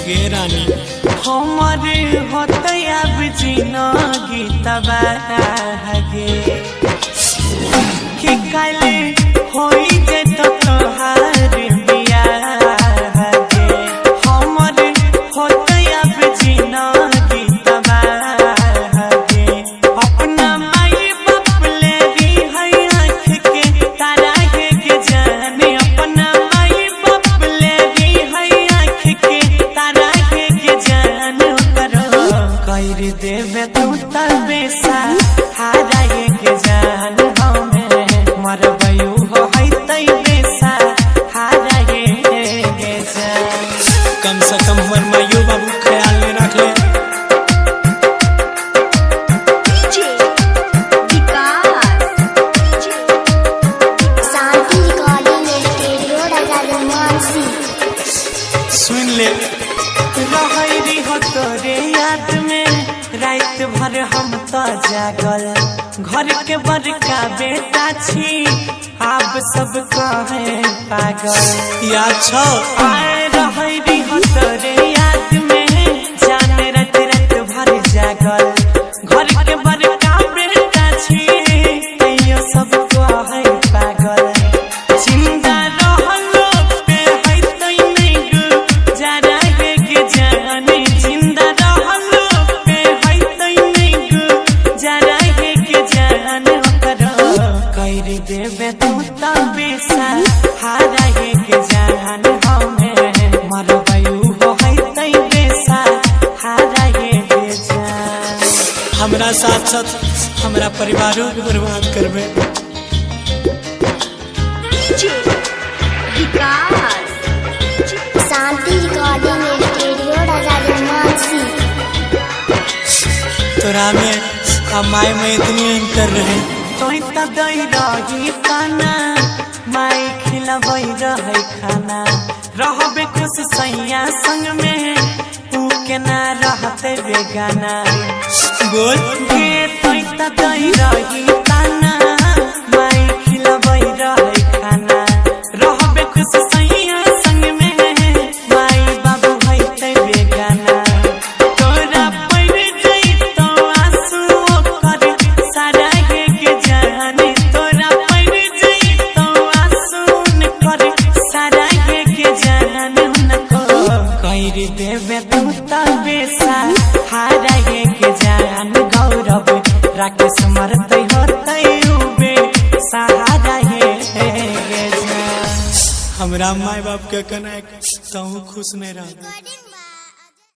गे रानी हमारे होते अब जीना गीतवा गे कि काले होई जे तो तोहार बियाह गे हमारे होते अब जीना गीतवा गे अपना माई बाप ले भी है आँख के तारा के जाने अपना माई बाप ले भी है आँख के तारा के जान करो कर देवे तू तबे सा हारा के जान हमें मरबयू हो है तबे सा हारा के जान कम से कम हमर माइयो बाबू ख्याल में रख ले। सुन ले रहरी हो तोरे याद में रात भर हम तो जागल घर के बड़का बेटा छी आप सब कहे पागल याद छो आए रहरी हो तोरे याद में जाने रात रात भर जागल घर के बड़का बेटा छी तैयो सब कहे पागल जिंदा रहलो पे है तै नहीं गुजारा के जाने जिंदा रहलो पे है तै नहीं गुजारा के जाने करो कर देवे तू तबे सा हारा के जान हमें मरबयू हो है तबे सा हारा के जान हमरा साथ साथ हमरा परिवारों के बर्बाद करबे। शांति रिकॉर्डिंग स्टूडियो राजा मानसी। तोरा में अब माई में इतनी अंतर रहे तोई त दई रही ताना माई खिलबई रहे खाना रहबे खुश सैया संग में तू के ना रहते बेगाना बोल गे तोई त दई रही ताना माई खिलबई रहे खाना रहबे खुश सैया संग में माई बाबू भइते बेगाना तोरा पड़ जइतो आंसू कर सारा के जाने तोरा पड़ जइतो आंसू कर सारा के जाने उनको कर देवे तू तबे सा हारा के जान गौरव राकेश मरते होते उबे सहारा के जान हमरा माई बाप के कने तू खुश नहीं रह।